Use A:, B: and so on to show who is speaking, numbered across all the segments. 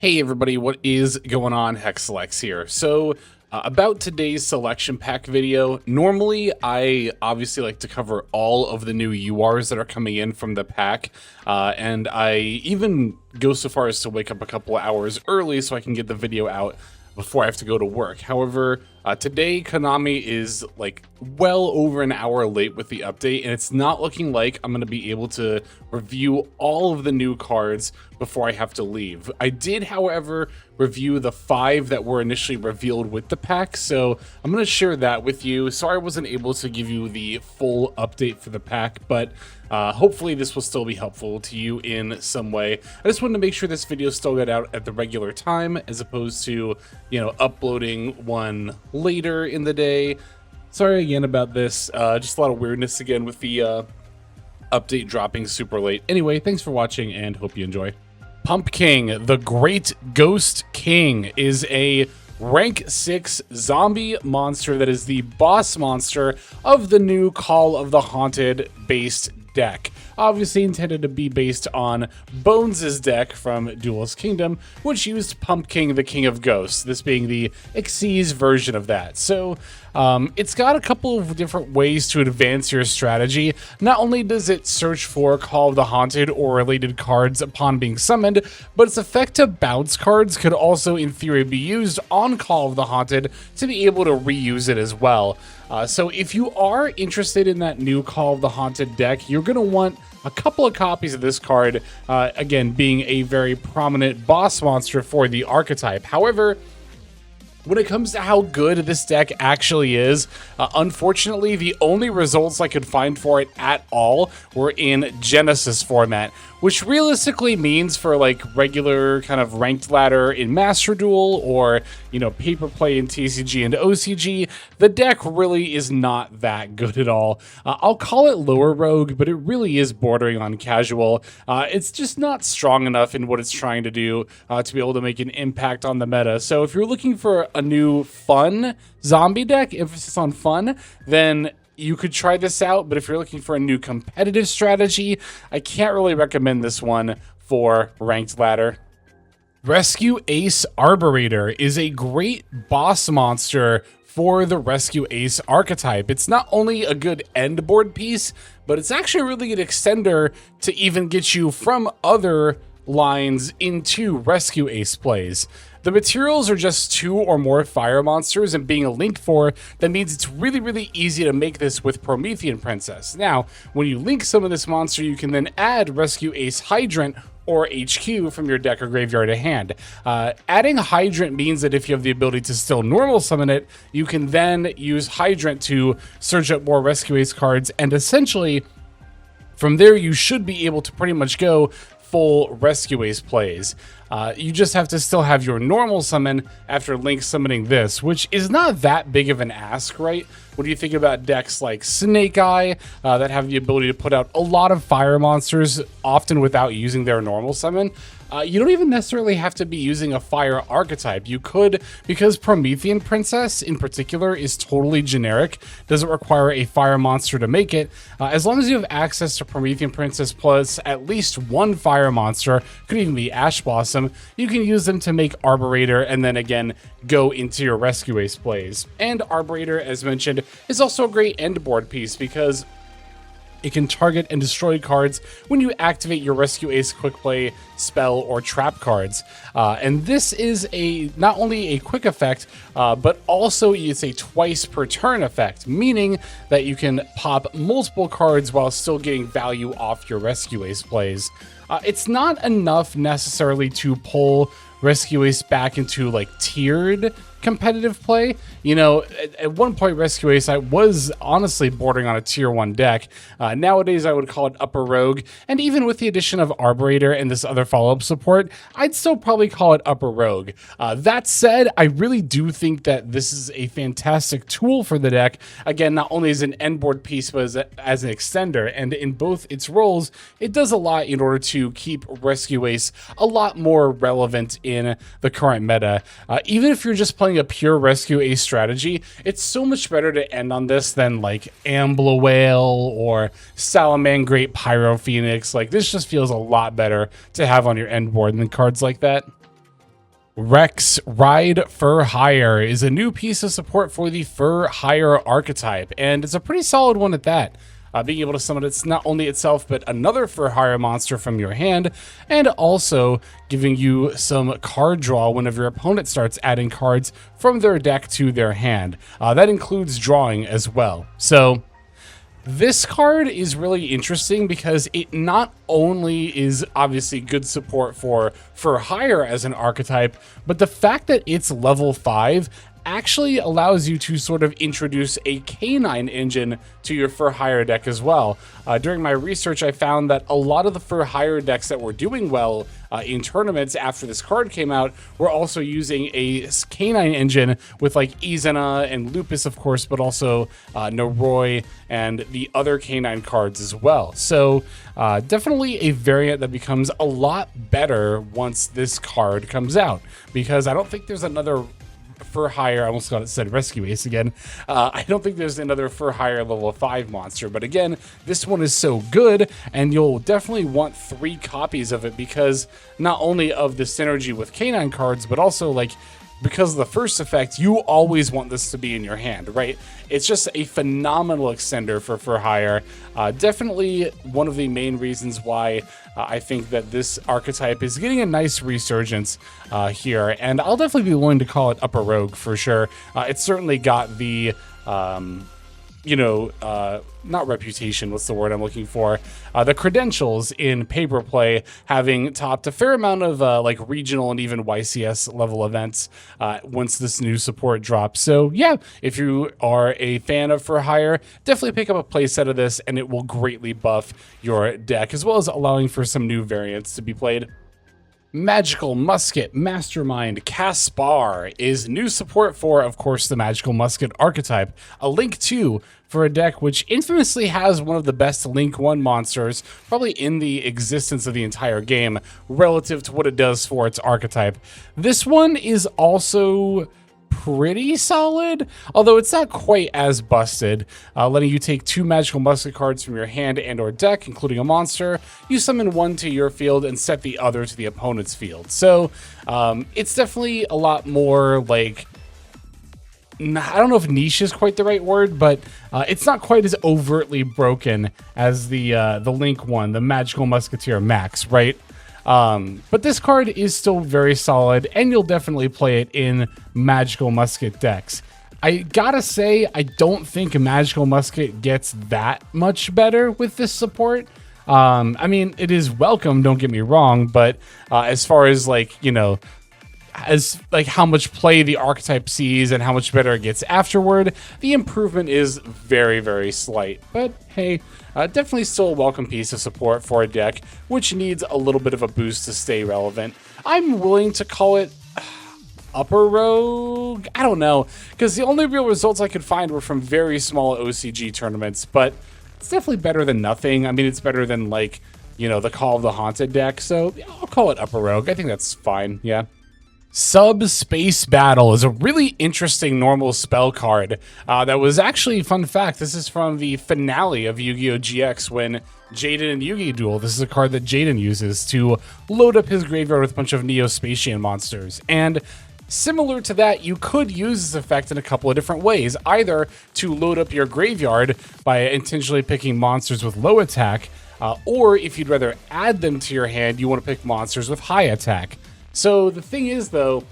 A: Hey everybody, what is going on? Hexalex here. About today's selection pack video, normally I obviously like to cover all of the new URs that are coming in from the pack, and I even go so far as to wake up a couple of hours early so I can get the video out before I have to go to work. However, today Konami is like well over an hour late with the update, and it's not looking like I'm going to be able to review all of the new cards before I have to leave. I did, however, review the 5 that were initially revealed with the pack, so I'm going to share that with you. Sorry I wasn't able to give you the full update for the pack, but hopefully this will still be helpful to you in some way. I just wanted to make sure this video still got out at the regular time as opposed to, you know, uploading one later in the day. Sorry again about this, just a lot of weirdness again with the update dropping super late. Anyway, thanks for watching and hope you enjoy. Pumpking, the Great Ghost King, is a rank 6 zombie monster that is the boss monster of the new Call of the Haunted based deck. Obviously intended to be based on Bones' deck from Duelist Kingdom, which used Pumpking, the King of Ghosts, this being the Xyz version of that. So it's got a couple of different ways to advance your strategy. Not only does it search for Call of the Haunted or related cards upon being summoned, but its effective bounce cards could also in theory be used on Call of the Haunted to be able to reuse it as well. So if you are interested in that new Call of the Haunted deck, you're going to want a couple of copies of this card, again, being a very prominent boss monster for the archetype. However, when it comes to how good this deck actually is, unfortunately, the only results I could find for it at all were in Genesis format, which realistically means for like regular kind of ranked ladder in Master Duel or, you know, paper play in TCG and OCG, the deck really is not that good at all. I'll call it lower rogue, but it really is bordering on casual. It's just not strong enough in what it's trying to do to be able to make an impact on the meta. So if you're looking for a new fun zombie deck, emphasis on fun, then you could try this out. But if you're looking for a new competitive strategy, I can't really recommend this one for ranked ladder. Rescue Ace Arborator is a great boss monster for the Rescue Ace archetype. It's not only a good end board piece, but it's actually a really good extender to even get you from other lines into Rescue Ace plays. The materials are just 2 or more fire monsters, and being a link 4, that means it's really easy to make this with Promethean Princess. Now, when you link some of this monster, you can then add Rescue Ace Hydrant or HQ from your deck or graveyard to hand. Adding Hydrant means that if you have the ability to still normal summon it, you can then use Hydrant to search up more Rescue Ace cards, and essentially, from there you should be able to pretty much go full Rescue Ace plays. You just have to still have your normal summon after link summoning this, which is not that big of an ask, right? When you think about decks like Snake Eye that have the ability to put out a lot of fire monsters, often without using their normal summon, you don't even necessarily have to be using a fire archetype. You could, because Promethean Princess in particular is totally generic, doesn't require a fire monster to make it. As long as you have access to Promethean Princess plus at least one fire monster, could even be Ash Blossom, you can use them to make Arborator and then again go into your Rescue Ace plays. And Arborator, as mentioned, is also a great end board piece because it can target and destroy cards when you activate your Rescue Ace quick play, spell, or trap cards. And this is not only a quick effect, but also it's a twice per turn effect, meaning that you can pop multiple cards while still getting value off your Rescue Ace plays. It's not enough necessarily to pull Rescue Ace back into like tiered competitive play. You know, at one point Rescue Ace I was honestly bordering on a tier 1 deck. Nowadays I would call it upper rogue, and even with the addition of Arborator and this other follow-up support, I'd still probably call it upper rogue. That said, I really do think that this is a fantastic tool for the deck. Again, not only as an end board piece, but as an extender, and in both its roles, it does a lot in order to keep Rescue Ace a lot more relevant in the current meta. Even if you're just playing a pure Rescue Ace strategy, it's so much better to end on this than like Ambla Whale or Salamangreat Pyro Phoenix. Like, this just feels a lot better to have on your end board than cards like that. Rex Ride for Hire is a new piece of support for the For Hire archetype, and it's a pretty solid one at that. Being able to summon it's not only itself, but another For Hire monster from your hand, and also giving you some card draw whenever your opponent starts adding cards from their deck to their hand. That includes drawing as well. So this card is really interesting because it not only is obviously good support for Hire as an archetype, but the fact that it's level 5 actually allows you to sort of introduce a canine engine to your For Hire deck as well. During my research, I found that a lot of the For Hire decks that were doing well in tournaments after this card came out were also using a canine engine with like Izana and Lupus, of course, but also Noroi and the other canine cards as well. So definitely a variant that becomes a lot better once this card comes out, because I don't think there's another For Hire, I almost said Rescue Ace again. I don't think there's another For Hire level 5 monster, but again, this one is so good, and you'll definitely want 3 copies of it because not only of the synergy with canine cards, but also like because of the first effect, you always want this to be in your hand, right? It's just a phenomenal extender for Hire. Definitely one of the main reasons why I think that this archetype is getting a nice resurgence here, and I'll definitely be willing to call it Upper Rogue for sure. It's certainly got the not reputation, what's the word I'm looking for? The credentials in paper play, having topped a fair amount of like regional and even YCS level events once this new support drops. So yeah, if you are a fan of For Hire, definitely pick up a playset of this and it will greatly buff your deck, as well as allowing for some new variants to be played. Magical Musket Mastermind Caspar is new support for, of course, the Magical Musket archetype. A Link 2 for a deck which infamously has one of the best Link 1 monsters probably in the existence of the entire game relative to what it does for its archetype. This one is also pretty solid, although it's not quite as busted, letting you take 2 Magical Musket cards from your hand and or deck, including a monster. You summon one to your field and set the other to the opponent's field. So it's definitely a lot more like, I don't know if niche is quite the right word, but it's not quite as overtly broken as the Link one, the Magical Musketeer Max, right? But this card is still very solid, and you'll definitely play it in Magical Musket decks. I gotta say, I don't think Magical Musket gets that much better with this support. I mean, it is welcome, don't get me wrong, but as far as like, you know, as like how much play the archetype sees and how much better it gets afterward, the improvement is very, very slight. But hey, definitely still a welcome piece of support for a deck which needs a little bit of a boost to stay relevant. I'm willing to call it Upper Rogue? I don't know, because the only real results I could find were from very small OCG tournaments, but it's definitely better than nothing. I mean, it's better than, like, you know, the Call of the Haunted deck, so yeah, I'll call it Upper Rogue. I think that's fine, yeah. Subspace Battle is a really interesting normal spell card that was actually, fun fact, this is from the finale of Yu-Gi-Oh! GX when Jaden and Yugi duel. This is a card that Jaden uses to load up his graveyard with a bunch of Neo-Spacian monsters. And similar to that, you could use this effect in a couple of different ways, either to load up your graveyard by intentionally picking monsters with low attack, or if you'd rather add them to your hand, you want to pick monsters with high attack. So the thing is, though,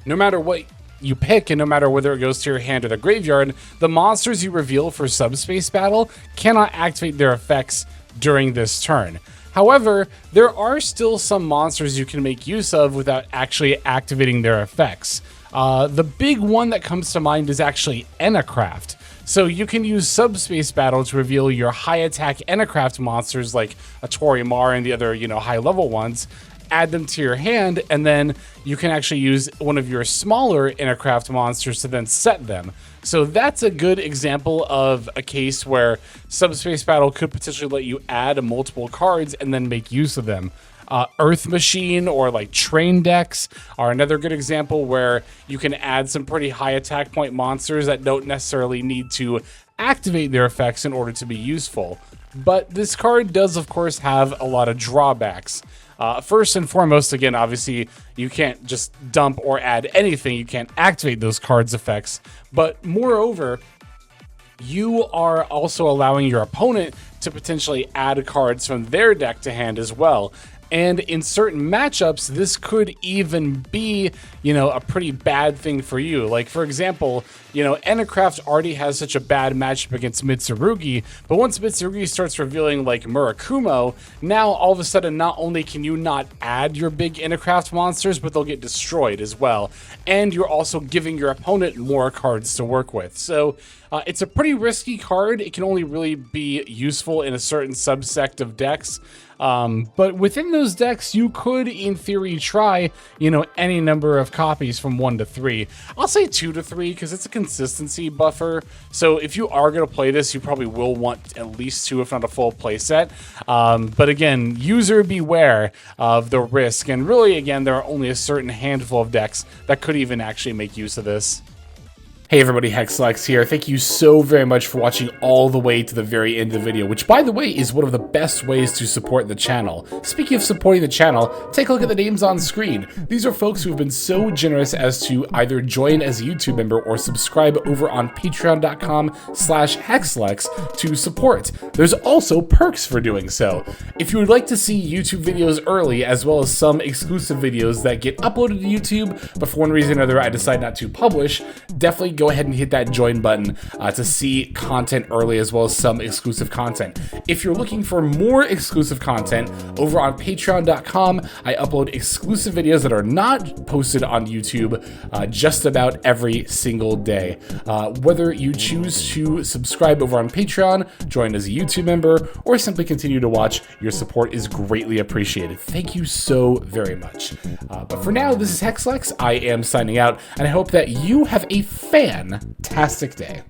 A: no matter what you pick and no matter whether it goes to your hand or the graveyard, the monsters you reveal for Subspace Battle cannot activate their effects during this turn. However, there are still some monsters you can make use of without actually activating their effects. The big one that comes to mind is actually Enacraft. So you can use Subspace Battle to reveal your high attack Enacraft monsters like a Torimar and the other, you know, high level ones, add them to your hand, and then you can actually use one of your smaller Enacraft monsters to then set them. So that's a good example of a case where Subspace Battle could potentially let you add multiple cards and then make use of them. Earth Machine or like Train decks are another good example where you can add some pretty high attack point monsters that don't necessarily need to activate their effects in order to be useful. But this card does, of course, have a lot of drawbacks. First and foremost, again, obviously, you can't just dump or add anything. You can't activate those cards' effects. But moreover, you are also allowing your opponent to potentially add cards from their deck to hand as well. And in certain matchups, this could even be, a pretty bad thing for you. Like, for example, Enacraft already has such a bad matchup against Mitsurugi, but once Mitsurugi starts revealing, like, Murakumo, now all of a sudden, not only can you not add your big Enacraft monsters, but they'll get destroyed as well. And you're also giving your opponent more cards to work with. So, it's a pretty risky card. It can only really be useful in a certain subsect of decks. But within those decks, you could, in theory, try, any number of copies from 1 to 3. I'll say 2 to 3 because it's a consistency buffer. So if you are going to play this, you probably will want at least 2, if not a full playset. But again, user beware of the risk. And really, again, there are only a certain handful of decks that could even actually make use of this. Hey everybody, Hexlex here. Thank you so very much for watching all the way to the very end of the video, which by the way is one of the best ways to support the channel. Speaking of supporting the channel, take a look at the names on screen. These are folks who have been so generous as to either join as a YouTube member or subscribe over on patreon.com/Hexlex to support. There's also perks for doing so. If you would like to see YouTube videos early, as well as some exclusive videos that get uploaded to YouTube, but for one reason or another I decide not to publish, definitely go ahead and hit that join button to see content early, as well as some exclusive content. If you're looking for more exclusive content, over on patreon.com, I upload exclusive videos that are not posted on YouTube just about every single day. Whether you choose to subscribe over on Patreon, join as a YouTube member, or simply continue to watch, your support is greatly appreciated. Thank you so very much. But for now, this is Hexlex. I am signing out, and I hope that you have a fantastic day.